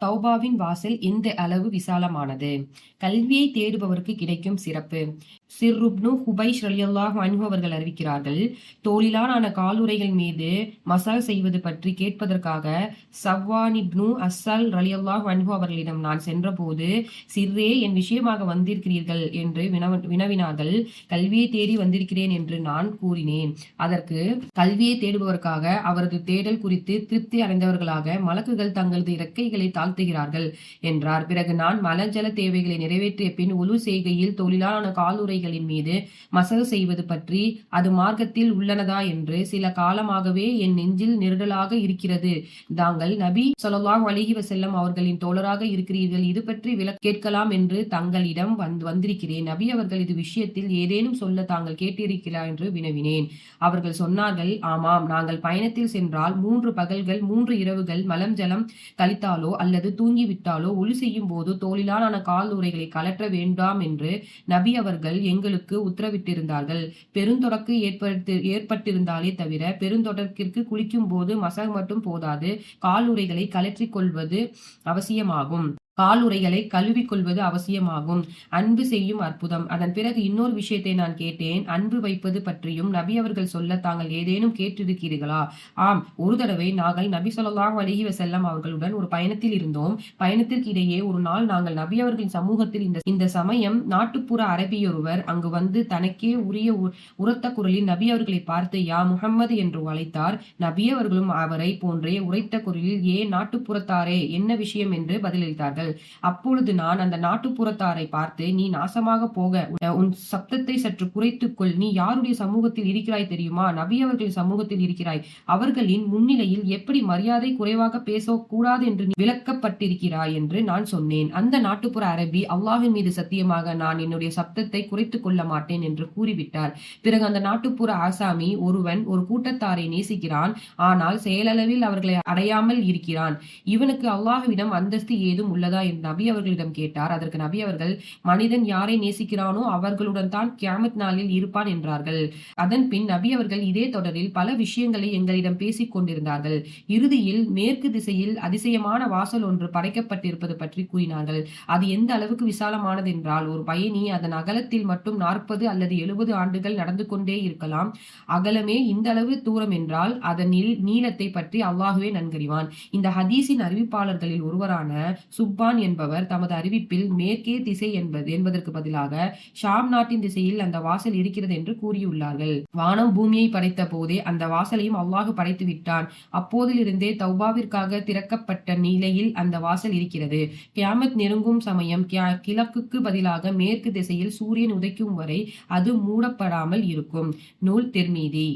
தௌபாவின் வாசல் எந்த அளவு விசாலமானது. கல்வியை தேடுபவருக்கு கிடைக்கும் சிறப்பு. சிர்ருப்னு ஹுபைஷ் ரலியல்லாஹு அன்ஹு அவர்கள் அறிவிக்கிறார்கள், தோளிலான காலுறைகள் மீது மசாஜ் செய்வது பற்றி கேட்பதற்காக சவ்வானிப்னு அஸ்ஸல் ரலியல்லாஹு அன்ஹு அவர்களிடம் நான் சென்றபோது, சிர்ரே, என் விஷயமாக வந்திருக்கிறீர்கள் என்று வினவினார்கள். கல்வியை தேடி வந்திருக்கிறேன் என்று நான் கூறினேன். அதற்கு, கல்வியை தேடுபவருக்காக அவரது தேடல் குறித்து திருப்தி அடைந்தவர்களாக மலக்குகள் தங்களது இறக்கைகளை தாழ்த்துகிறார்கள் என்றார். பிறகு நான் மலஜல தேவைகளை நிறைவேற்றிய பின் உலு செய்கையில் தொழிலான காலுறைகளின் மீது மசகு செய்வது பற்றி அது மார்க்கத்தில் உள்ளனதா என்று சில காலமாகவே என் நெஞ்சில் நெருடலாக இருக்கிறது. தாங்கள் நபி ஸல்லல்லாஹு அலைஹி வஸல்லம் அவர்களின் தோழராக இருக்கிறீர்கள், இது பற்றி விளக்க கேட்கலாம் என்று தங்களிடம் வந்திருக்கிறேன். நபி அவர்கள் இது விஷயத்தில் ஏதேனும் சொல்ல தாங்கள் கேட்டிருக்கிறார் என்று வினவினேன். அவர்கள் சொன்னார்கள், ஆமாம், நாங்கள் பயணத்தில் சென்றால் 3 பகல்கள் 3 இரவுகள் மலம் ஜலம் கழித்தாலோ அல்லது தூங்கிவிட்டாலோ ஒளி செய்யும் போது தோளிலான கால் உறைகளை கலற்ற வேண்டாம் என்று நபி அவர்கள் எங்களுக்கு உத்தரவிட்டிருந்தார்கள். பெருந்தொடக்கு ஏற்பட்டிருந்தாலே தவிர பெருந்தொடர்க்கிற்கு குளிக்கும் போது மசகு மட்டும் போதாது, கால் உறைகளை கலற்றிக் கொள்வது அவசியமாகும். காலுறைகளை கழுவிக் கொள்வது அவசியமாகும். அன்பு செய்யும் அற்புதம். அதன் பிறகு இன்னொரு விஷயத்தை நான் கேட்டேன். அன்பு வைப்பது பற்றியும் நபி அவர்கள் சொல்ல தாங்கள் ஏதேனும் கேட்டிருக்கிறீர்களா? ஆம், ஒரு தடவை நாங்கள் நபி ஸல்லல்லாஹு அலைஹி வஸல்லம் அவர்களுடன் ஒரு பயணத்தில் இருந்தோம். பயணத்திற்கு இடையே ஒரு நாள் நாங்கள் நபி அவர்களின் சமூகத்தில் இந்த சமயம் நாட்டுப்புற அரபியொருவர் அங்கு வந்து தனக்கே உரிய உரத்த குரலில் நபி அவர்களை பார்த்து யா முஹம்மது என்று அழைத்தார். நபி அவர்களும் அவரை போன்றே உரைத்த குரலில் ஏன் நாட்டுப்புறத்தாரே, என்ன விஷயம் என்று பதிலளித்தார்கள். அப்பொழுது நான் அந்த நாட்டுப்புறத்தாரை பார்த்து, நீ நாசமாக போக, உன் சப்தத்தை சற்று குறைத்துக்கொள், நீ யாருடைய சமூகத்தில் இருக்கிறாய் தெரியுமா? நபி அவர்களின் சமூகத்தில் இருக்கிறாய். அவர்களின் முன்னிலையில் எப்படி மரியாதை குறைவாக பேசக்கூடாது என்று விளக்கப்பட்டிருக்கிறாய் என்று நான் சொன்னேன். அந்த நாட்டுப்புற அரபி, அல்லாஹின் மீது சத்தியமாக நான் என்னுடைய சப்தத்தை குறைத்துக் கொள்ள மாட்டேன் என்று கூறிவிட்டார். பிறகு அந்த நாட்டுப்புற ஆசாமி, ஒருவன் ஒரு கூட்டத்தாரை நேசிக்கிறான், ஆனால் செயலளவில் அவர்களை அடையாமல் இருக்கிறான். இவனுக்கு அல்லாஹ்விடம் அந்தஸ்து ஏதும் உள்ளதா என்று நபி அவர்களிடம் கேட்டார். அதற்கு நபி அவர்கள், மனிதன் யாரை நேசிக்கிறானோ அவர்களுடன் தான் கியாமத் நாளில் இருப்பான் என்றார்கள். அதன் பின் நபி அவர்கள் இதே தொடரில் பல விஷயங்களை எங்களிடம் பேசிக் கொண்டிருந்தார்கள். இறுதியில் மேற்கு திசையில் அதிசயமான வாசல் ஒன்று படைக்கப்பட்டிருப்பது பற்றி கூறினார்கள். அது எந்த அளவுக்கு விசாலமானது என்றால், ஒரு பயணி அதன் அகலத்தில் மட்டும் 40 அல்லது 70 ஆண்டுகள் நடந்து கொண்டே இருக்கலாம். அகலமே இந்த அளவு தூரம் என்றால் அதன் நீளத்தை பற்றி அல்லாஹ்வே நன்கறிவான். இந்த ஹதீஸின் அறிவிப்பாளர்களில் ஒருவரான சுப்பான் என்பவர் தமது அறிவிப்பில் மேற்கே திசை என்பதற்கு பதிலாக ஷாம் நாட்டின் திசையில் அந்த வாசல் இருக்கிறது என்று கூறியுள்ளார்கள். வானம் பூமியை படைத்த போதே அந்த வாசலையும் அல்லாஹ் படைத்து விட்டான். அப்போதிலிருந்தே தௌபாவிற்காக திறக்கப்பட்ட நிலையில் அந்த வாசல் இருக்கிறது. கியாமத் நெருங்கும் சமயம் கிழக்குக்கு பதிலாக மேற்கு திசையில் சூரியன் உதைக்கும் வரை அது மூடப்படாமல் இருக்கும். நூல் திர்மிதி.